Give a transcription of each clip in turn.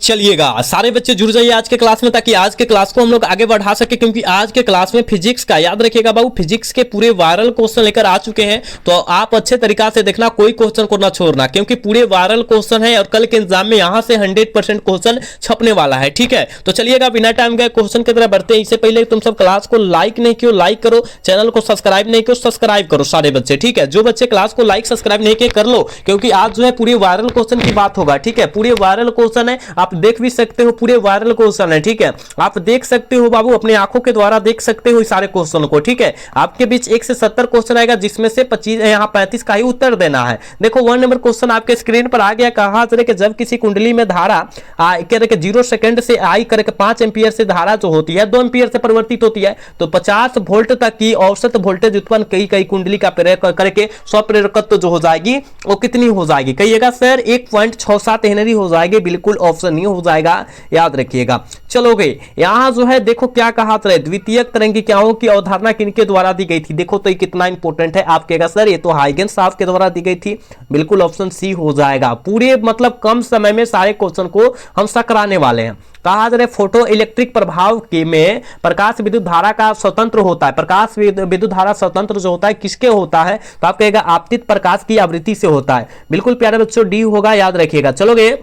चलिएगा सारे बच्चे जुड़ जाइए आज के क्लास में, ताकि आज के क्लास को हम लोग आगे बढ़ा सके। क्योंकि आज के क्लास में फिजिक्स का, याद रखिएगा बाबू, फिजिक्स के पूरे वायरल क्वेश्चन लेकर आ चुके हैं। तो आप अच्छे तरीका से देखना, कोई क्वेश्चन को ना छोड़ना, क्योंकि पूरे वायरल क्वेश्चन है और कल के एग्जाम में यहां से 100% क्वेश्चन छपने वाला है। ठीक है, तो चलिएगा बिना टाइम गए क्वेश्चन की तरफ बढ़ते हैं। इससे पहले तुम सब क्लास को लाइक नहीं किया, लाइक करो। चैनल को सब्सक्राइब नहीं किया, सब्सक्राइब करो सारे बच्चे। ठीक है, जो बच्चे क्लास को लाइक सब्सक्राइब नहीं किए कर लो, क्योंकि आज जो है पूरे वायरल क्वेश्चन की बात होगा। ठीक है, पूरे वायरल क्वेश्चन है, आप देख भी सकते हो, पूरे वायरल क्वेश्चन है। ठीक है, आप देख सकते हो बाबू, अपने आंखों के द्वारा देख सकते हो इस सारे क्वेश्चन को। ठीक है, आपके बीच 1 से 70 क्वेश्चन आएगा, जिसमें से 25 यहाँ 35 का ही उत्तर देना है। देखो 1 नंबर क्वेश्चन आपके स्क्रीन पर आ गया। कहा कि जब किसी कुंडली में धारा 0 सेकंड से आई करके 5 एम्पियर से धारा जो होती है 2 एम्पियर से परिवर्तित होती है, तो 50 वोल्ट तक की औसत वोल्टेज उत्पन्न कई कुंडली का प्रयोग करके स्वप्रेरकत्व जो हो जाएगी वो कितनी हो जाएगी? कहिएगा सर 1.67 हेनरी हो जाएगी। बिल्कुल ऑप्शन नहीं हो जाएगा, याद रखिएगा। चलोगे यहां जो है देखो क्या कहा था, द्वितीयक तरंगिकाओं की अवधारणा किनके द्वारा दी गई थी? देखो तो ये कितना इंपॉर्टेंट है। आप कहेगा सर ये तो हाइगेंस साहब के द्वारा दी गई थी। बिल्कुल ऑप्शन सी हो जाएगा। पूरे मतलब कम समय में सारे क्वेश्चन को हम कराने वाले हैं। कहा जा रहा है फोटो इलेक्ट्रिक प्रभाव के में प्रकाश विद्युत धारा का स्वतंत्र होता है। प्रकाश विद्युत धारा स्वतंत्र जो होता है किसके होता है? तो आप कहेगा आपतित प्रकाश की आवृत्ति से होता है। बिल्कुल प्यारे बच्चों डी होगा, याद रखिएगा। चलोगे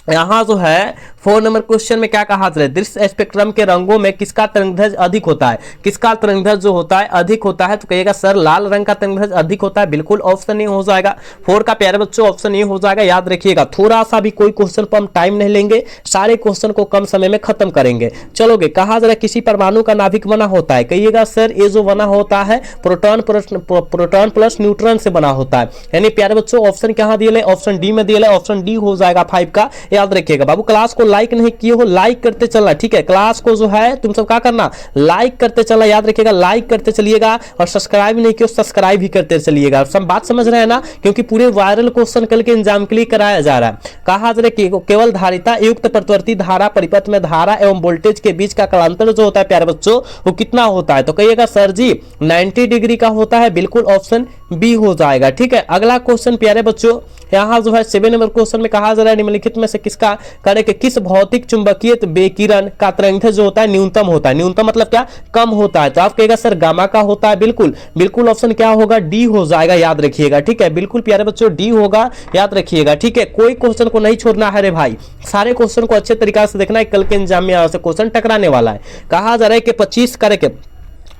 यहां जो है 4 नंबर क्वेश्चन में क्या कहा जाए, दृश्य स्पेक्ट्रम के रंगों में किसका तरंगदैर्घ्य अधिक होता है? किसका तरंगदैर्घ्य जो होता है अधिक होता है? तो कहिएगा सर लाल रंग का तरंगदैर्घ्य अधिक होता है। बिल्कुल ऑप्शन नहीं हो जाएगा। 4 का प्यारे बच्चों ऑप्शन नहीं हो जाएगा, याद रखिएगा। थोड़ा सा भी कोई क्वेश्चन पर हम टाइम नहीं लेंगे, सारे क्वेश्चन को कम समय में खत्म करेंगे। चलोगे कहा जरा किसी परमाणु का नाभिक बना होता है? कहिएगा सर ये जो बना होता है प्रोटॉन प्लस न्यूट्रॉन से बना होता है। यानी प्यारे बच्चों ऑप्शन कहां दिए? ऑप्शन डी में दिए। ऑप्शन डी हो जाएगा 5 का, याद रखिएगा। बाबू क्लास को लाइक नहीं किए हो, लाइक करते चलना। ठीक है, क्लास को जो है तुम सब क्या करना, लाइक करते चलना, याद रखिएगा। लाइक करते चलिएगा और सब्सक्राइब नहीं किए सब्सक्राइब भी करते चलिएगा। सब बात समझ रहे हैं ना? क्योंकि पूरे वायरल क्वेश्चन कल के एग्जाम के लिए कराया जा रहा है। कहा जा रहा है केवल धारिता युक्त प्रतिवर्ती धारा परिपथ में धारा एवं वोल्टेज के बीच का कालांतर जो होता है प्यारे बच्चों वो कितना होता है? तो कहिएगा सर जी 90 डिग्री का होता है। बिल्कुल ऑप्शन बी हो जाएगा। ठीक है, अगला क्वेश्चन प्यारे बच्चों यहां जो है 7 नंबर क्वेश्चन में कहा जा रहा है निम्नलिखित में से किसका करे कि किस भौतिक चुंबकीय विकिरण का तरंगदैर्घ्य जो होता है न्यूनतम होता है? न्यूनतम मतलब क्या? कम होता है। तो आप कहेगा सर गामा का होता है। बिल्कुल ऑप्शन क्या होगा? डी हो जाएगा, याद रखिएगा। ठीक है, बिल्कुल प्यारे बच्चों डी होगा, याद रखिएगा। ठीक है, कोई क्वेश्चन को नहीं छोड़ना है रे भाई, सारे क्वेश्चन को अच्छे तरीके से देखना है। कल के एग्जाम में यहाँ से क्वेश्चन टकराने वाला है। कहा जा रहा है कि 25 करे के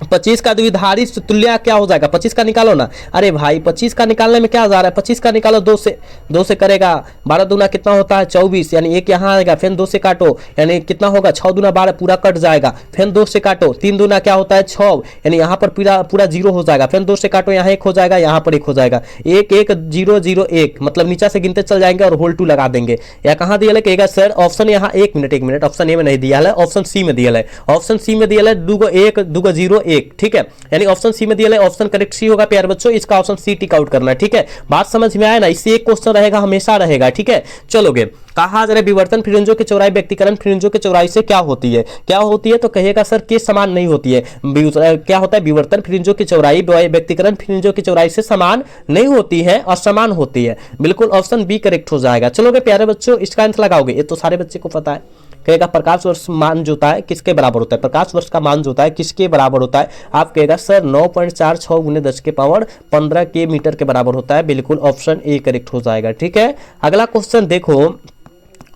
25 का द्विधारी तुल्य क्या हो जाएगा? 25 का निकालो ना। अरे भाई 25 का निकालने में क्या जा रहा है? 25 का निकालो 2 से करेगा 12 दूना कितना होता है? 24। यानी एक यहाँ आएगा, फिर 2 से काटो, यानी कितना होगा? 6 दूना 12 पूरा कट जाएगा। फिर 2 से काटो, 3 दूना क्या होता है? 6, यानी यहाँ पर पूरा 0 हो जाएगा। फिर 2 से काटो, यहाँ 1 हो जाएगा, यहाँ पर 1 हो जाएगा। 1 1 0 0 1 मतलब नीचे से गिनते चल जाएंगे और होल 2 लगा देंगे। या कहाँ दिया है? कहेगा सर ऑप्शन यहाँ 1 मिनट ऑप्शन ए में नहीं दिया है, ऑप्शन सी में दिया है। ऑप्शन सी में दिया है 2 1 2 0 1। ठीक है, यानी ऑप्शन सी में दिया है। ऑप्शन करेक्ट सी होगा प्यारे बच्चों, इसका ऑप्शन सी टिक आउट करना। ठीक है, बात समझ में आया ना? इससे एक क्वेश्चन रहेगा, हमेशा रहेगा। ठीक है, चलोगे कहा जा रहा है विवर्तन फ्रिंजों की चौड़ाई व्यक्तिकरण फ्रिंजों की चौड़ाई से क्या होती है? क्या होती है? तो कहेगा सर के समान नहीं होती है। क्या होता है? विवर्तन फ्रिंजों की चौड़ाई व्यक्तिकरण फ्रिंजों की चौड़ाई से समान नहीं होती है, असमान होती है। बिल्कुल ऑप्शन बी करेक्ट हो जाएगा। चलोगे प्यारे बच्चों इसका आंसर लगाओगे, ये तो सारे बच्चे को पता है। कहेगा प्रकाश वर्ष मान जो होता है किसके बराबर होता है? प्रकाश वर्ष का मान जो होता है किसके बराबर होता है? आप कहेगा सर 9.46 गुने 10 के पावर 15 के मीटर के बराबर होता है। बिल्कुल ऑप्शन ए करेक्ट हो जाएगा। ठीक है, अगला क्वेश्चन देखो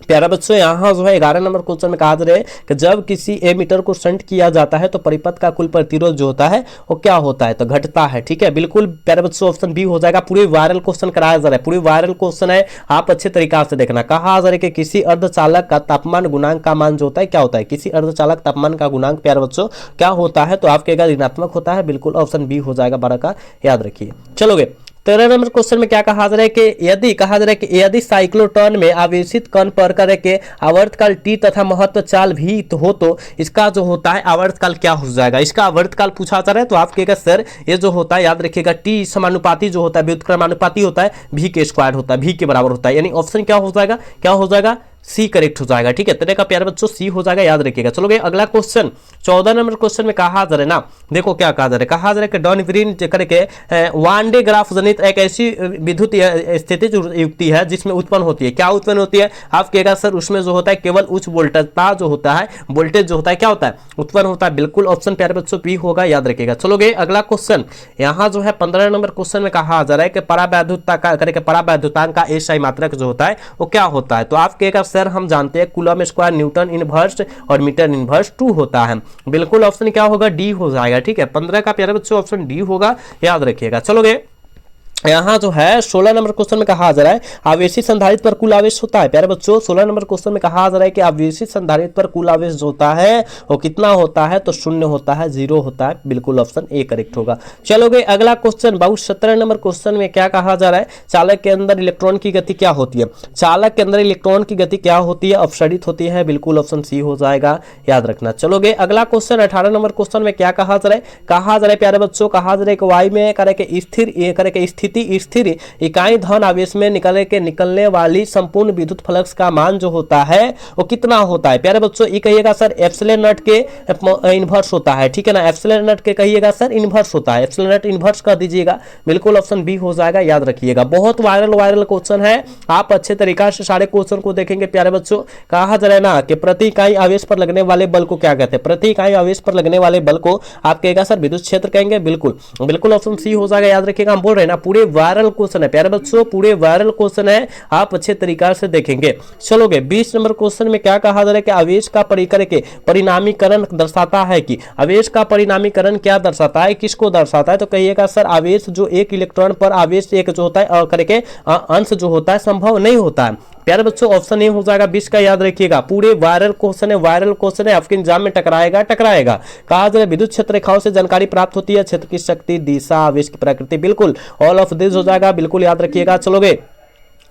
प्यारा बच्चों, यहाँ जो है 11 नंबर क्वेश्चन में कहा जा रहा है कि जब किसी एमीटर को शंट किया जाता है तो परिपथ का कुल प्रतिरोध जो होता है वो क्या होता है? तो घटता है। ठीक है, बिल्कुल प्यारे बच्चों ऑप्शन बी हो जाएगा। पूरे वायरल क्वेश्चन कराया जा रहा है, पूरे वायरल क्वेश्चन है, आप अच्छे तरीका से देखना। कहा जा रहा है कि किसी अर्धचालक का तापमान गुणांक का मान जो होता है क्या होता है? किसी अर्धचालक तापमान का गुणांक प्यारे बच्चों क्या होता है? तो आप कहेगा ऋणात्मक होता है। बिल्कुल ऑप्शन बी हो जाएगा 12 का, याद रखिए। चलोगे 13 नंबर क्वेश्चन में क्या कहा जा रहा है कि यदि साइक्लोट्रॉन में आवेशित कण पर करे के आवर्तकाल टी तथा महत्व चाल भी हो तो इसका जो होता है आवर्तकाल क्या हो जाएगा? इसका आवर्तकाल पूछा जा रहा है। तो आप कहेगा सर ये जो होता है याद रखिएगा टी समानुपाती जो होता है व्युत्क्रमानुपाती होता है, भी के स्क्वायर होता है, भी के बराबर होता है। यानी ऑप्शन क्या हो जाएगा? सी करेक्ट हो जाएगा। ठीक है, तरह का प्यारे बच्चों सी हो जाएगा, याद रखिएगा। चलोगे अगला क्वेश्चन 14 नंबर क्वेश्चन में कहा जा रहा है ना, देखो क्या कहा जा रहा है, कहा जा रहा है कि डॉनविरीन करके वन डे ग्राफ जनित एक ऐसी विद्युत स्थिति युक्ति है जिसमें उत्पन्न होती है, क्या उत्पन्न होती है, आप कहेगा सर उसमें जो होता है केवल उच्च वोल्टेजता जो होता है, वोल्टेज जो होता है क्या होता है, उत्पन्न होता है। बिल्कुल ऑप्शन प्यारे बच्चों बी होगा, याद रखिएगा। चलोगे अगला क्वेश्चन, यहाँ जो है 15 नंबर क्वेश्चन में कहा जा रहा है कि परावैद्युतता का करके परावैद्युतांक का एसआई मात्रक जो होता है वो क्या होता है, तो आप कहेगा सर हम जानते हैं कूलम स्क्वायर न्यूटन इनवर्स और मीटर इनवर्स 2 होता है। बिल्कुल ऑप्शन क्या होगा, डी हो जाएगा। ठीक है, 15 का प्यारे बच्चों ऑप्शन डी होगा, याद रखिएगा। चलोगे यहाँ जो है 16 नंबर क्वेश्चन में कहा जा रहा है आवेशित संधारित्र पर कुल आवेश होता है। प्यारे बच्चों 16 नंबर क्वेश्चन में कहा जा रहा है कि आवेशित संधारित्र पर कुल आवेश जो होता है वो कितना होता है, तो 0 होता है, 0 होता है। बिल्कुल ऑप्शन ए करेक्ट होगा। चलोगे अगला क्वेश्चन बाबू 17 नंबर क्वेश्चन में क्या कहा जा रहा है, चालक के अंदर इलेक्ट्रॉन की गति क्या होती है, चालक के अंदर इलेक्ट्रॉन की गति क्या होती है, अपसरित होती है। बिल्कुल ऑप्शन सी हो जाएगा, याद रखना। चलोगे अगला क्वेश्चन 18 नंबर क्वेश्चन में क्या कहा जा रहा है, कहा जा रहा है प्यारे बच्चों, कहा जा रहा है कि वायु में करके स्थिर इकाई धन आवेश में निकलने वाली संपूर्ण विद्युत फ्लक्स का मान जो होता है वो कितना होता है। प्यारे बच्चों ये कहिएगा सर एप्सिलॉन नॉट के इनवर्स होता है। ठीक है ना, एप्सिलॉन नॉट के कहिएगा सर इनवर्स होता है, एप्सिलॉन नॉट इनवर्स कर दीजिएगा। बिल्कुल ऑप्शन बी हो जाएगा, याद रखिएगा। बहुत वायरल क्वेश्चन है, आप अच्छे तरीका से सारे क्वेश्चन को देखेंगे। प्यारे बच्चों कहा जा रहा है ना कि प्रति इकाई आवेश पर लगने वाले बल को क्या कहते हैं, प्रति इकाई आवेश पर लगने वाले बल को आप कहेगा सर विद्युत क्षेत्र कहेंगे। बिल्कुल ऑप्शन सी हो जाएगा, याद रखिएगा। हम बोल रहे हैं ना पूरे वायरल क्वेश्चन है प्यारे बच्चों, पूरे वायरल क्वेश्चन है, आप अच्छे तरीका से देखेंगे। चलोगे 20 नंबर क्वेश्चन में क्या कहा जा रहा है कि आवेश का परिकर के परिणामीकरण दर्शाता है, कि आवेश का परिणामीकरण क्या दर्शाता है, किसको दर्शाता है, तो कहिएगा सर आवेश जो एक इलेक्ट्रॉन पर आवेश एक जो होता है और करके अंश जो होता है संभव नहीं होता है। प्यारे बच्चों ऑप्शन ए हो जाएगा 20 का, याद रखिएगा। पूरे वायरल क्वेश्चन है, आपके एग्जाम में टकराएगा। कहा जाए विद्युत क्षेत्र रेखाओं से जानकारी प्राप्त होती है, क्षेत्र की शक्ति, दिशा, आवेश की प्रकृति। बिल्कुल ऑल ऑफ दिस हो जाएगा, बिल्कुल याद रखिएगा। चलोगे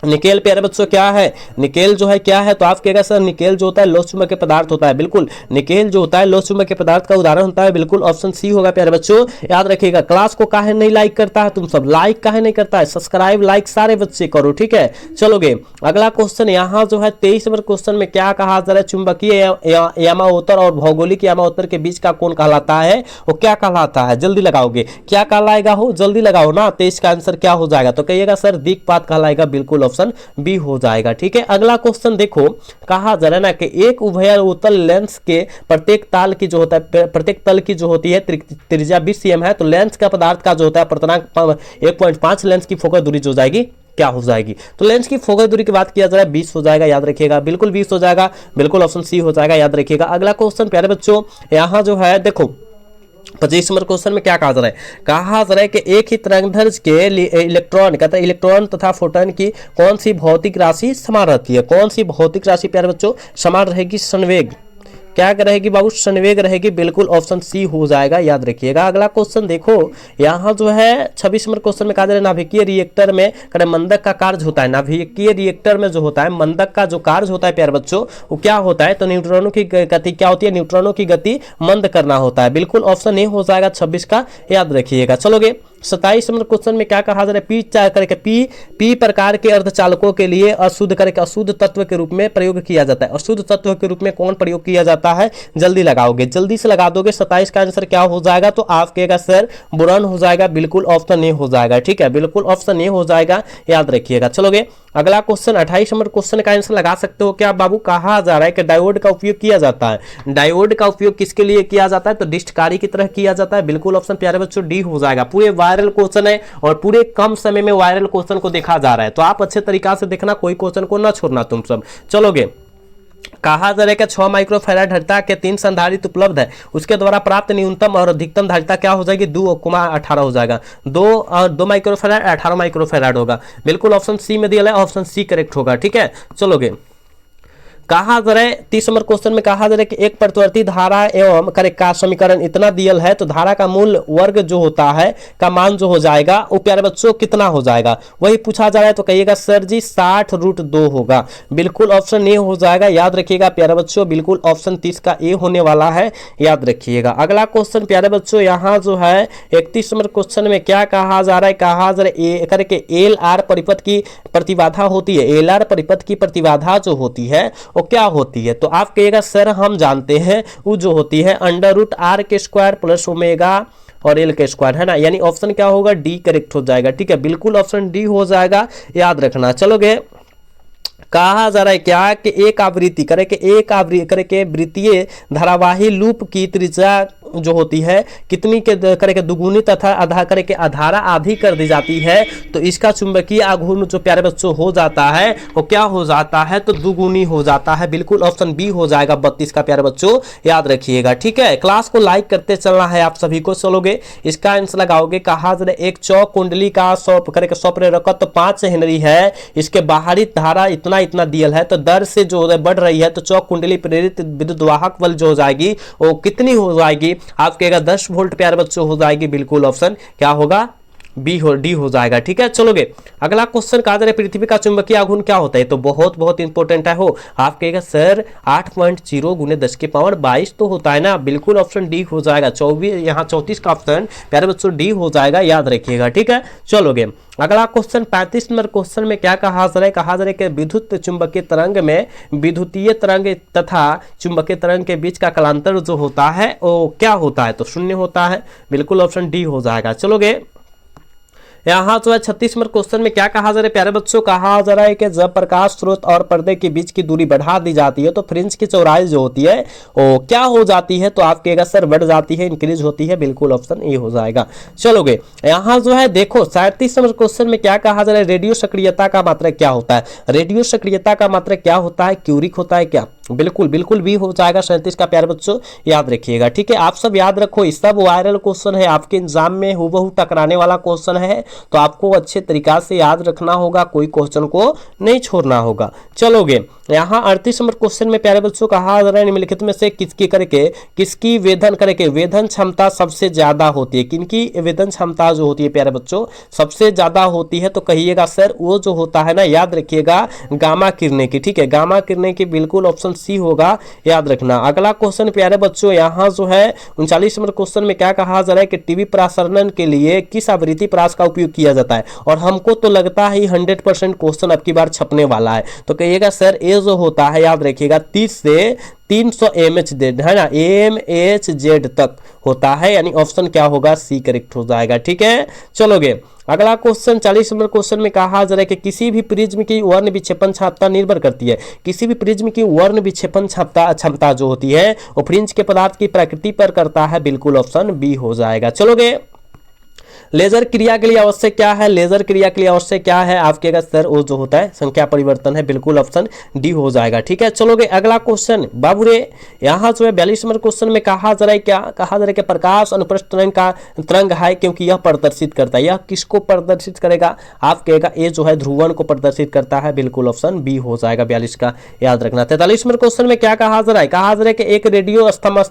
निकेल प्यारे बच्चों क्या है, निकेल जो है क्या है, तो आप कहेगा सर निकेल जो होता है लौह चुंबकीय पदार्थ होता है। बिल्कुल निकेल जो होता है लौह चुंबकीय पदार्थ का उदाहरण होता है। बिल्कुल ऑप्शन सी होगा प्यारे बच्चों, याद रखिएगा। क्लास को काहे नहीं लाइक करता है तुम सब, लाइक काहे नहीं करता है, सब्सक्राइब लाइक सारे बच्चे करो। ठीक है, चलोगे अगला क्वेश्चन यहाँ जो है 23 नंबर क्वेश्चन में क्या कहा जा रहा है, चुंबकीय यामावोत्तर और भौगोलिक यामावोत्तर के बीच का कोण कहलाता है, वो क्या कहलाता है, जल्दी लगाओगे, क्या कहलाएगा हो, जल्दी लगाओ ना। 23 का आंसर क्या हो जाएगा, तो कहिएगा सर दिक्पात कहलाएगा। बिल्कुल ऑप्शन बी हो जाएगा। ठीक है, अगला क्वेश्चन देखो, कहा जा रहा है ना कि एक उभयतल लेंस के प्रत्येक ताल की जो होता है, प्रत्येक तल की जो होती है त्रिज्या 20 cm है, तो लेंस का पदार्थ का जो होता है पूर्णांक 1.5 लेंस की फोकस दूरी जो जाएगी क्या हो जाएगी, तो लेंस की फोकस दूरी की बात किया जा रहा है 20 हो जाएगा, याद रखिएगा। बिल्कुल 20 हो जाएगा, बिल्कुल ऑप्शन सी हो जाएगा, याद रखिएगा। अगला क्वेश्चन प्यारे बच्चों यहाँ जो है देखो 25 नंबर क्वेश्चन में क्या कहा जा रहा है, कहा जा रहा है कि एक ही तरंगदैर्घ्य के इलेक्ट्रॉन कहता है इलेक्ट्रॉन तथा फोटोन की कौन सी भौतिक राशि समान रहती है, कौन सी भौतिक राशि प्यारे बच्चों समान रहेगी, संवेग। क्या रहेगी बाबू, संवेग रहेगी। बिल्कुल ऑप्शन सी हो जाएगा, याद रखिएगा। अगला क्वेश्चन देखो यहाँ जो है 26 नंबर क्वेश्चन में कहा जा रहा है नाभिकीय रिएक्टर में मंदक का कार्य होता है, नाभिकीय रिएक्टर में जो होता है मंदक का जो कार्य होता है प्यारे बच्चों वो क्या होता है, तो न्यूट्रॉनों की गति क्या होती है, न्यूट्रॉनों की गति मंद करना होता है। बिल्कुल ऑप्शन ए हो जाएगा 26 का, याद रखिएगा। चलोगे 27 नंबर क्वेश्चन में क्या कहा जा रहा है, पी प्रकार के अर्धचालकों के लिए अशुद्ध तत्व के रूप में प्रयोग किया जाता है। अशुद्ध तत्व के रूप में कौन प्रयोग किया जाता है, जल्दी लगाओगे, जल्दी से लगा दोगे। 27 का आंसर क्या हो जाएगा, तो आप कहेगा सर बोरॉन हो जाएगा। बिल्कुल ऑप्शन ए हो जाएगा। ठीक है, बिल्कुल ऑप्शन ए हो जाएगा, याद रखिएगा। चलोगे अगला क्वेश्चन 28 नंबर क्वेश्चन का आंसर लगा सकते हो क्या बाबू, कहा जा रहा है कि डायोड का उपयोग किया जाता है। डायोड का उपयोग किसके लिए किया जाता है, तो डिस्टकारी की तरह किया जाता है। बिल्कुल ऑप्शन प्यारे बच्चों डी हो जाएगा। पूरे वायरल क्वेश्चन है और पूरे कम समय में वायरल क्वेश्चन को देखा जा रहा है, तो आप अच्छे तरीका से देखना, कोई क्वेश्चन को ना छोड़ना तुम सब। चलोगे कहा जा रहा है कि 6 माइक्रोफैराड धारिता के 3 संधारित्र उपलब्ध है, उसके द्वारा प्राप्त न्यूनतम और अधिकतम धारिता क्या हो जाएगी, 2,18 हो जाएगा। 2 माइक्रोफैराड 18 माइक्रोफैराड होगा। बिल्कुल ऑप्शन सी में दिया है, ऑप्शन सी करेक्ट होगा। ठीक है, चलोगे कहा जा रहा है 30 नंबर क्वेश्चन में कहा जा रहा है कि एक प्रतिवर्ती धारा एवं करे का समीकरण इतना दियल है तो धारा का मूल वर्ग जो होता है का मान जो हो जाएगा वो प्यारे बच्चों कितना हो जाएगा, वही पूछा जा रहा है। तो कहिएगा सर जी 60√2 होगा, बिल्कुल ऑप्शन ए हो जाएगा। याद रखिएगा प्यारे बच्चों, बिल्कुल ऑप्शन 30 का ए होने वाला है, याद रखिएगा। अगला क्वेश्चन प्यारे बच्चों यहाँ जो है 31 नंबर क्वेश्चन में क्या कहा जा रहा है, कहा जा रहा है करके एल आर परिपथ की प्रतिबाधा होती है, एल आर परिपथ की प्रतिबाधा जो होती है वो क्या होती है। तो आप कहिएगा सर हम जानते हैं वो जो होती है √r² प्लस ओमेगा और एल के स्क्वायर, है ना। यानी ऑप्शन क्या होगा, डी करेक्ट हो जाएगा। ठीक है, बिल्कुल ऑप्शन डी हो जाएगा, याद रखना। चलोगे कहा जा रहा है क्या कि एक आवृत्ति करके वृत्तीय धारावाही लूप की त्रिज्या जो होती है कितनी के करके दुगुनी तथा आधा करके अधारा आधी कर दी जाती है, तो इसका चुंबकीय आघूर्ण जो प्यारे बच्चों हो जाता है वो क्या हो जाता है, तो दुगुनी हो जाता है। बिल्कुल ऑप्शन बी हो जाएगा 32 का प्यारे बच्चों, याद रखिएगा। ठीक है, क्लास को लाइक करते चलना है आप सभी को। चलोगे इसका आंसर लगाओगे, कहा जा रहा है एक चौक कुंडली का 100 प्रेरकत्व 5 हेनरी है, इसके बाहरी धारा इतना दियल है, तो दर से जो बढ़ रही है तो चौक कुंडली प्रेरित विद्युत वाहक बल जो हो जाएगी वो कितनी हो जाएगी, आप कहेगा 10 वोल्ट प्यारे बच्चों हो जाएगी। बिल्कुल ऑप्शन क्या होगा, बी हो डी हो जाएगा। ठीक है, चलोगे अगला क्वेश्चन कहा जा रहा है पृथ्वी का चुंबकीय आघूर्ण क्या होता है, तो बहुत इंपॉर्टेंट है हो। आप कहेगा सर 8.0 × 10⁻22 तो होता है ना, बिल्कुल ऑप्शन डी हो जाएगा। 24 यहाँ 34 का ऑप्शन प्यारे बच्चों डी हो जाएगा, याद रखिएगा। ठीक है, चलोगे अगला क्वेश्चन 35 नंबर क्वेश्चन में क्या कहा जा रहा है, कहा जा रहा है कि विद्युत चुंबकीय तरंग में विद्युतीय तरंग तथा चुंबकीय तरंग के बीच का कालांतर जो होता है वो क्या होता है, तो 0 होता है। बिल्कुल ऑप्शन डी हो जाएगा। चलोगे यहाँ जो है 36 नंबर क्वेश्चन में क्या कहा जा रहा है प्यारे बच्चों, कहा जा रहा है कि जब प्रकाश स्रोत और पर्दे के बीच की दूरी बढ़ा दी जाती है तो फ्रिंज की चौड़ाई जो होती है वो क्या हो जाती है, तो आप कहेगा सर बढ़ जाती है, इंक्रीज होती है। बिल्कुल ऑप्शन ए हो जाएगा। चलोगे यहाँ जो है देखो 37 नंबर क्वेश्चन में क्या कहा जा रहा है, रेडियो सक्रियता का मात्रक क्या होता है, रेडियो सक्रियता का मात्रक क्या होता है, क्यूरिक होता है क्या, बिल्कुल भी हो जाएगा 37 का प्यारे बच्चों, याद रखिएगा। ठीक है, आप सब याद रखो, इस सब वायरल क्वेश्चन है, आपके एग्जाम में हूबहू टकराने वाला क्वेश्चन है, तो आपको अच्छे तरीका से याद रखना होगा, कोई क्वेश्चन को नहीं छोड़ना होगा। चलोगे यहाँ 38 नंबर क्वेश्चन में प्यारे बच्चों कहा जा रहा है निम्नलिखित में से किसकी वेधन क्षमता सबसे ज्यादा होती है, किनकी वेधन क्षमता जो होती है प्यारे बच्चों सबसे ज्यादा होती है, तो कहिएगा सर वो जो होता है ना, याद रखिएगा गामा किरणें की। ठीक है, गामा किरणें की, बिल्कुल ऑप्शन सी होगा, याद रखना। अगला क्वेश्चन प्यारे बच्चों यहाँ जो है 39 नंबर क्वेश्चन में क्या कहा जा रहा है कि टीवी प्रसारण के लिए किस आवृत्ति प्रास का उपयोग किया जाता है, और हमको तो लगता है 100% क्वेश्चन अब की बार छपने वाला है, तो कहिएगा सर ए जो होता है, याद रखिएगा 30 से 300 mHz है ना, mHz तक होता है, यानी ऑप्शन क्या होगा, सी करेक्ट हो जाएगा। ठीक है, चलोगे अगला क्वेश्चन 40 नंबर क्वेश्चन में कहा जा रहा है कि किसी भी प्रिज्म की वर्ण विक्षेपण क्षमता निर्भर करती है, किसी भी प्रिज्म की वर्ण विक्षेपण क्षमता जो होती है वो फ्रिंज के पदार्थ की प्रकृति पर करता है। बिल्कुल ऑप्शन बी हो जाएगा। चलोगे लेजर क्रिया के लिए आवश्यक क्या है, लेजर क्रिया के लिए आवश्यक क्या है, आपके सर वो जो होता है संख्या परिवर्तन है। बिल्कुल ऑप्शन डी हो जाएगा। ठीक है, चलोगे अगला क्वेश्चन बाबू रे, यहाँ जो है 42 नंबर क्वेश्चन में कहा जा रहा है क्या, कहा जा रहा है कि प्रकाश अनुप्रस्थ तरंग है क्योंकि यह प्रदर्शित करता है, यह किसको प्रदर्शित करेगा, आप कहेगा ए जो है ध्रुवण को प्रदर्शित करता है। बिल्कुल ऑप्शन बी हो जाएगा 42 का, याद रखना। 43 नंबर क्वेश्चन में क्या कहा जा रहा है, कहा जा रहा है कि एक रेडियो स्तंभ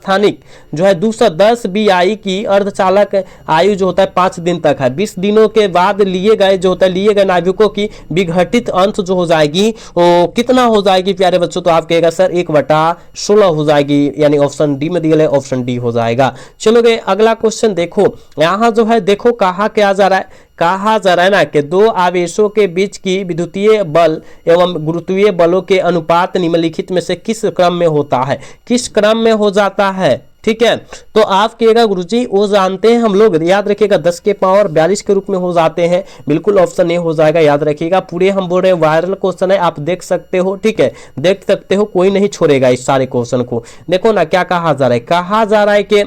जो है 210 BI की अर्धचालक आयु जो होता है 5 दिन तक है, 20 दिनों के बाद लिए गए नाभिकों की विघटित अंश जो हो जाएगी वो कितना हो जाएगी प्यारे बच्चों, तो आप कहेगा सर 1/16 हो जाएगी, यानी ऑप्शन डी में दिया है, ऑप्शन डी हो जाएगा। चलोगे अगला क्वेश्चन देखो, यहाँ जो है देखो कहा क्या जा रहा है, कहा जा रहा है ना कि दो आवेशों के बीच की विद्युतीय बल एवं गुरुत्वीय बलों के अनुपात निम्नलिखित में से किस क्रम में होता है, किस क्रम में हो जाता है। ठीक है, तो आप कहेगा गुरुजी वो जानते हैं हम लोग, याद रखिएगा 10 के पावर 42 के रूप में हो जाते हैं। बिल्कुल ऑप्शन ए हो जाएगा, याद रखिएगा। पूरे हम बोल रहे हैं वायरल क्वेश्चन है, आप देख सकते हो। ठीक है, देख सकते हो, कोई नहीं छोड़ेगा इस सारे क्वेश्चन को। देखो ना क्या कहा जा रहा है, कहा जा रहा है कि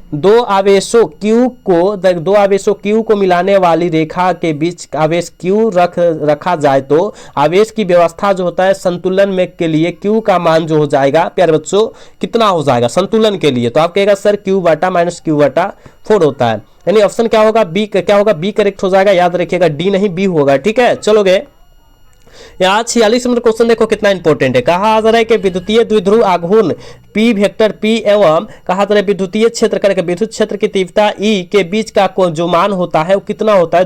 दो आवेशों Q को मिलाने वाली रेखा के बीच आवेश Q रखा जाए तो आवेश की व्यवस्था जो होता है संतुलन में के लिए Q का मान जो हो जाएगा प्यारे बच्चों कितना हो जाएगा संतुलन के लिए, तो आप कहेगा सर Q/-Q/4 होता है, यानी ऑप्शन क्या होगा, बी क्या होगा, बी करेक्ट हो जाएगा। याद रखिएगा डी नहीं बी होगा। ठीक है, चलोगे यहाँ 46 नंबर क्वेश्चन देखो कितना इंपॉर्टेंट है। कहा जा रहा है कि विद्युतीय द्विध्रुव आघूर्ण पी वेक्टर पी एवं कहा जा रहा है विद्युतीय क्षेत्र करके विद्युत क्षेत्र की तीव्रता ई के बीच का जो मान होता है वो कितना होता है।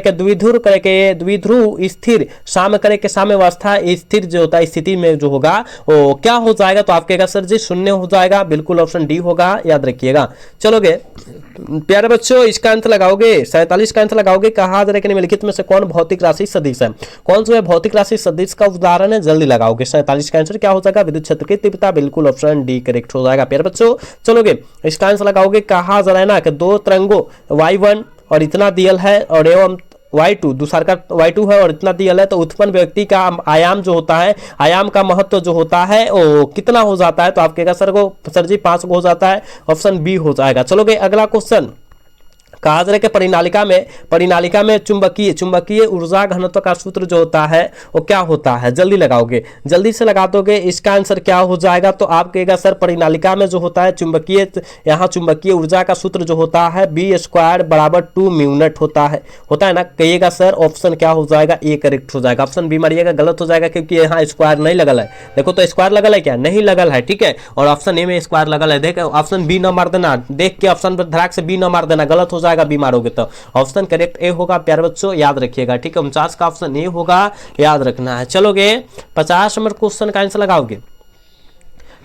द्विध्रुव करके द्विध्रुव स्थिर साम्य करके साम्यावस्था स्थिर जो होता है स्थिति में जो होगा वो क्या हो जाएगा, तो आपके सर जी शून्य हो जाएगा। बिल्कुल ऑप्शन डी होगा, याद रखिएगा। चलोगे प्यारे बच्चों, इसका आंसर लगाओगे 47 का आंसर लगाओगे। कहा जा रहा है कि निम्नलिखित में से कौन भौतिक राशि सदिश है, कौन जो है भौतिक राशि सदिश का उदाहरण है, जल्दी लगाओगे। 47 का आंसर क्या हो जाएगा, विद्युत क्षेत्र की तीव्रता। बिल्कुल ऑप्शन डी करेक्ट हो जाएगा प्यारे बच्चों। चलोगे इसका आंसर लगाओगे। कहा जा रहा है ना कि दो तरंगों y1 और इतना दियल है और एवं y2 दूसरा का y2 है और इतना दियल है, तो उत्पन्न व्यक्ति का आयाम जो होता है, आयाम का महत्व जो होता है वो कितना हो जाता है, तो आपके सर जी 5 हो जाता है। ऑप्शन बी हो जाएगा। चलोगे अगला क्वेश्चन। कहा जा रहा है कि परिनालिका में चुंबकीय ऊर्जा घनत्व का सूत्र जो होता है वो क्या होता है, जल्दी लगाओगे, जल्दी से लगा दोगे। इसका आंसर क्या हो जाएगा, तो आप कहेगा सर परिनालिका में जो होता है चुंबकीय ऊर्जा का सूत्र जो होता है b² बराबर 2 म्यूनट होता है ना। कहिएगा सर ऑप्शन क्या हो जाएगा, ए करेक्ट हो जाएगा। ऑप्शन बी मारिएगा, गलत हो जाएगा क्योंकि यहाँ स्क्वायर नहीं लगल है। देखो तो स्क्वायर लगल है क्या, नहीं लगल है, ठीक है। और ऑप्शन ए में स्क्वायर लगल है। देख ऑप्शन बी न मार देना, देख के ऑप्शन धड़ाक से बी न मार देना, गलत हो जाएगा बीमार होगे तो। ऑप्शन करेक्ट ए होगा प्यारे बच्चों, याद रखिएगा, ठीक है। 49 का ऑप्शन ए होगा, याद रखना है। चलोगे 50 नंबर क्वेश्चन का आंसर लगाओगे।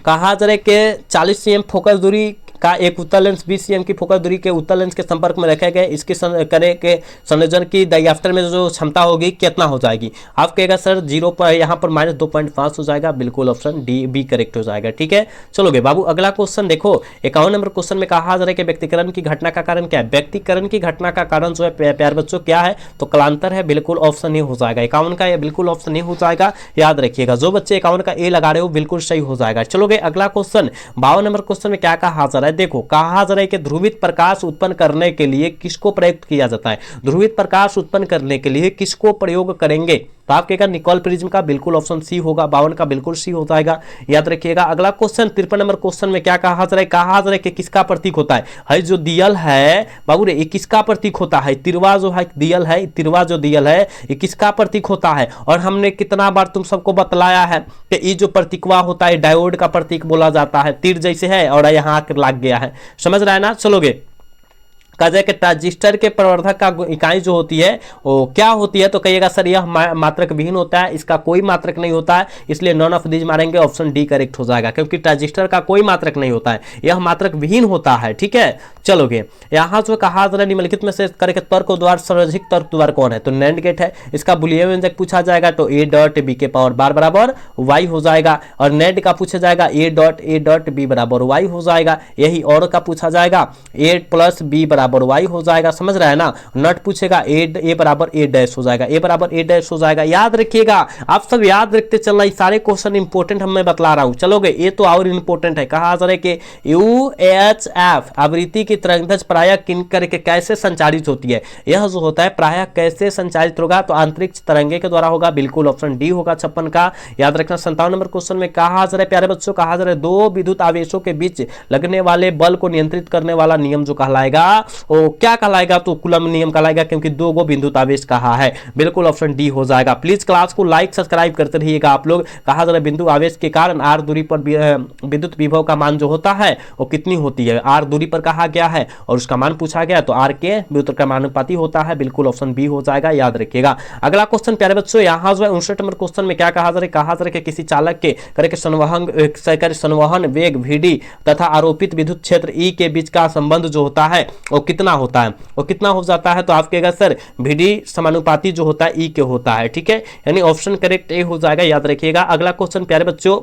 कहा जा रहा है कि 40 cm फोकस दूरी का एक उत्तल लेंस 20 cm की फोकस दूरी के उत्तल लेंस के संपर्क में रखे गए, इसके करे के संयोजन की डायफ्राम में जो क्षमता होगी कितना हो जाएगी। आप कहेगा सर 0 पर यहाँ पर -2.5 हो जाएगा। बिल्कुल ऑप्शन डी बी करेक्ट हो जाएगा, ठीक है। चलोगे बाबू अगला क्वेश्चन देखो। 51 नंबर क्वेश्चन में कहा जा रहा है कि व्यक्तिकरण की घटना का कारण क्या है। व्यक्तिकरण की घटना का कारण जो है प्यारे बच्चों क्या है, तो कालांतर है। बिल्कुल ऑप्शन ए हो जाएगा। 51 का बिल्कुल ऑप्शन ए हो जाएगा, याद रखिएगा। जो बच्चे 51 का ए लगा रहे हो बिल्कुल सही हो जाएगा। चलोगे अगला क्वेश्चन। 52 नंबर क्वेश्चन में क्या कहा जा रहा है, देखो कहा जा रहा है कि ध्रुवित प्रकाश उत्पन्न करने के लिए किसको प्रयुक्त किया जाता है। ध्रुवित प्रकाश उत्पन्न करने के लिए किसको प्रयोग करेंगे, तो आप कहेगा निकोल प्रिज्म का। बिल्कुल ऑप्शन सी होगा। 52 का बिल्कुल सी हो जाएगा, याद रखिएगा। अगला क्वेश्चन 53 नंबर क्वेश्चन में क्या कहा जा रहा है, कहा जा रहा है कि किसका प्रतीक होता है जो दियल है बाबू रे, ये किसका प्रतीक होता है। तिरवा जो है दियल है, तिरवा जो दियल है ये किसका प्रतीक होता है। और हमने कितना बार तुम सबको बतलाया है कि ये जो प्रतीकवा होता है डायोड का प्रतीक बोला जाता है। तीर जैसे है और यहाँ आकर लग गया है, समझ रहा है ना। चलोगे के ट्रांजिस्टर के प्रवर्धक का इकाई जो होती है वो क्या होती है, तो कहिएगा सर यह मात्रक विहीन होता है, इसका कोई मात्रक नहीं होता है, इसलिए नॉन ऑफ दीज मारेंगे। ऑप्शन डी करेक्ट हो जाएगा, क्योंकि ट्रांजिस्टर का कोई मात्रक नहीं होता है, यह मात्रक विहीन होता है, ठीक है। चलोगे यहाँ जो कहा जा रहा है निम्नलिखित में से करके तर्क द्वार सर्वाधिक तर्क द्वार कौन है, तो नैंड गेट है। इसका बुलियन व्यंजक पूछा जाएगा तो a डॉट b के पावर बार बराबर y हो जाएगा। और नैंड का पूछा जाएगा a डॉट b बराबर y हो जाएगा। यही और का पूछा जाएगा a प्लस b बराबर y हो जाएगा, समझ रहा है ना। नट पूछेगा a बराबर a डैश हो जाएगा, a बराबर a डैश हो जाएगा। याद रखिएगा, आप सब याद रखते चल रहा है, सारे क्वेश्चन इंपोर्टेंट हम मैं बतला रहा हूं। चलोगे ये तो और इंपोर्टेंट है। कहा जा रहा है कि UHF आवृत्ति की तरंगदैर्घ्य प्रायः किन करके कैसे संचारित होती है। यह जो होता है प्रायः कैसे संचारित होगा, तो आंतरिक तरंगे के द्वारा होगा। बिल्कुल ऑप्शन डी होगा 56 का, याद रखना। 57 नंबर क्वेश्चन में कहा जा रहा है प्यारे बच्चों, कहा जा रहा है दो विद्युत आवेशों के बीच लगने वाले बल को नियंत्रित करने वाला नियम जो कहलाएगा वो क्या कहलाएगा, तो कूलम नियम कहलाएगा, क्योंकि दो गो विद्युत आवेश कहा है। बिल्कुल ऑप्शन डी हो जाएगा। प्लीज क्लास को लाइक सब्सक्राइब करते रहिएगा आप लोग। कहा जा रहा है बिंदु आवेश के कारण आर दूरी पर विद्युत विभव का मान जो होता है वो कितनी होती है। आर दूरी पर कहा गया है और उसका मान पूछा गया, तो आर के विद्युत का मानुपाती होता है। बिल्कुल ऑप्शन बी हो जाएगा, याद रखिएगा। अगला क्वेश्चन प्यारे बच्चों, यहाँ जो है 59 नंबर क्वेश्चन में क्या कहा जा रहा है, कहा जा रहा है कि किसी चालक के करके संवहन वेग vd तथा आरोपित विद्युत क्षेत्र E के बीच का संबंध जो होता है वो कितना होता है, वो कितना हो जाता है, तो आप कहेगा सर vd समानुपाती जो होता है E के होता है, ठीक है। यानी ऑप्शन करेक्ट ए हो जाएगा, याद रखिएगा। अगला क्वेश्चन प्यारे बच्चों,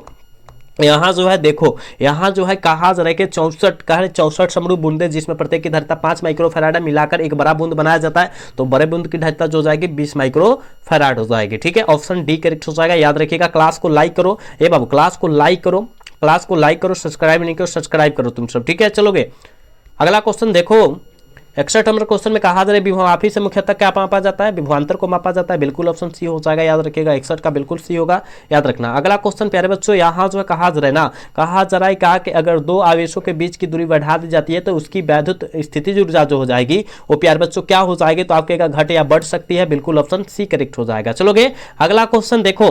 यहाँ जो है देखो, यहाँ जो है कहा जा रहा है कि 64 समरूप बूंदे जिसमें प्रत्येक की धारिता 5 माइक्रोफैराड मिलाकर एक बड़ा बूंद बनाया जाता है, तो बड़े बूंद की धारिता जो जाएगी 20 माइक्रोफैराड हो जाएगी, ठीक है। ऑप्शन डी करेक्ट हो जाएगा, याद रखिएगा। क्लास को लाइक करो, ए बाबू क्लास को लाइक करो, क्लास को लाइक करो, सब्सक्राइब नहीं करो, सब्सक्राइब करो तुम सब, ठीक है। चलोगे अगला क्वेश्चन देखो, 61 नंबर क्वेश्चन में कहा जा रहा है विभवापी से मुख्यतः क्या मापा जाता है, विभवांतर को मापा जाता है। बिल्कुल ऑप्शन सी हो जाएगा, याद रखिएगा 61 का बिल्कुल सी होगा, याद रखना। अगला क्वेश्चन प्यारे बच्चों यहाँ जो है कहा जा रहा है ना, कहा जा रहा है कहा कि अगर दो आवेशों के बीच की दूरी बढ़ा दी जाती है तो उसकी वैद्युत स्थितिज ऊर्जा जो हो जाएगी वो प्यारे बच्चों क्या हो जाएगी, तो आपके घट या बढ़ सकती है। बिल्कुल ऑप्शन सी करेक्ट हो जाएगा। चलोगे अगला क्वेश्चन देखो,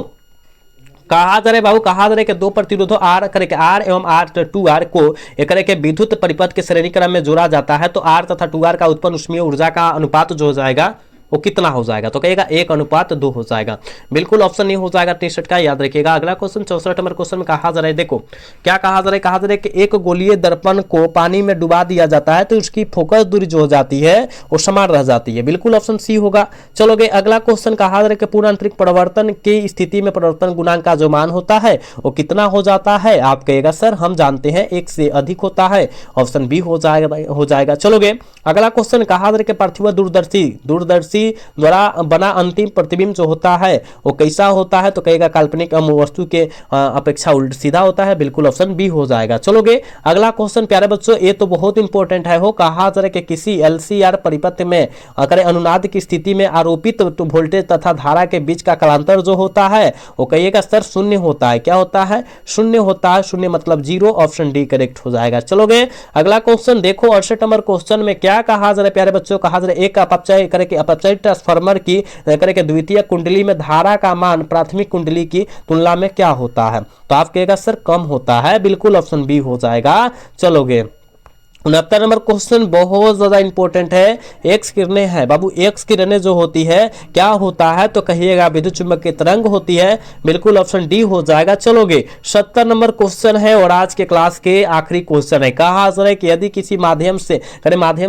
कहा जा रहे बाबू, कहा जा रहे कि दो प्रतिरोधों आर करके आर एवं R2R को एक के विद्युत परिपथ के श्रेणी क्रम में जोड़ा जाता है तो आर तथा 2R का उत्पन्न ऊष्मीय ऊर्जा का अनुपात जो हो जाएगा वो कितना हो जाएगा, तो कहेगा 1:2 हो जाएगा। बिल्कुल ऑप्शन नहीं हो जाएगा 63 का, याद रखिएगा। अगला क्वेश्चन 64 नंबर क्वेश्चन में कहा जा रहा है, देखो क्या कहा जा रहा है, कहा जा रहा है कि एक गोलीय दर्पण को पानी में डुबा दिया जाता है तो उसकी फोकस दूरी जो हो जाती है वो समान रह जाती है। बिल्कुल ऑप्शन सी होगा। चलोगे अगला क्वेश्चन, कहा जा रहा है कि पूर्ण आंतरिक परिवर्तन की स्थिति में परिवर्तन गुणांक का जो मान होता है वो कितना हो जाता है, आप कहेगा सर हम जानते हैं 1 से अधिक होता है, ऑप्शन बी हो जाएगा। चलोगे अगला क्वेश्चन, कहा जा रहा है कि पार्थिव दूरदर्शी द्वारा बना अंतिम प्रतिबिंब जो होता है वो कैसा होता है, तो कहेगा काल्पनिक वस्तु के अपेक्षा उल्टा सीधा होता है। बिल्कुल ऑप्शन बी हो जाएगा। चलोगे अगला क्वेश्चन प्यारे बच्चों, ये तो बहुत इंपॉर्टेंट है, हो कहा जा रहा है कि किसी LCR परिपथ में अगर अनुनाद की स्थिति में आरोपित वोल्टेज तथा धारा के बीच का कालांतर जो होता है वो कहिएगा सर शून्य होता है। क्या होता है, शून्य होता है, शून्य मतलब 0, ऑप्शन डी करेक्ट हो जाएगा। चलोगे अगला क्वेश्चन देखो 68 नंबर क्वेश्चन में क्या कहा जा रहा है प्यारे बच्चों, कहा जा रहा है एक अपचय करके अपचय ट्रांसफार्मर की करके द्वितीय कुंडली में धारा का मान प्राथमिक कुंडली की तुलना में क्या होता है, तो आप कहेगा सर कम होता है। बिल्कुल ऑप्शन बी हो जाएगा। चलोगे 69 नंबर क्वेश्चन बहुत ज्यादा इंपॉर्टेंट है, एक्स किरणें है बाबू, एक्स किरणें जो होती है क्या होता है, तो कहिएगा विद्युत चुंबकीय तरंग होती है। बिल्कुल ऑप्शन डी हो जाएगा। चलोगे 70 नंबर क्वेश्चन है और आज के क्लास के आखिरी क्वेश्चन है, कहा जा रहा है कि यदि किसी माध्यम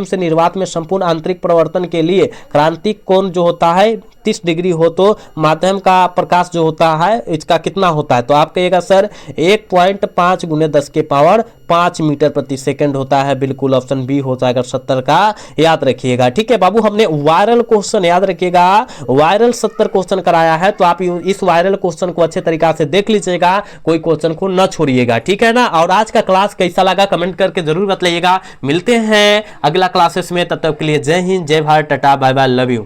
से निर्वात में संपूर्ण आंतरिक परिवर्तन के लिए क्रांतिक कोण जो होता है 30 डिग्री हो तो माध्यम का प्रकाश जो होता है इसका कितना होता है, तो आप कहिएगा सर 1.5 × 10⁵ मीटर प्रति सेकंड होता है। बिल्कुल ऑप्शन बी हो जाएगा 70 का, याद रखिएगा। ठीक है बाबू, हमने वायरल क्वेश्चन याद रखिएगा, वायरल 70 क्वेश्चन कराया है, तो आप इस वायरल क्वेश्चन को अच्छे तरीका से देख लीजिएगा, कोई क्वेश्चन को न छोड़िएगा, ठीक है ना। और आज का क्लास कैसा लगा कमेंट करके जरूर बताइएगा। मिलते हैं अगला क्लासेस में, तब तक के लिए जय हिंद, जय Bharat, tata, bye bye, love you.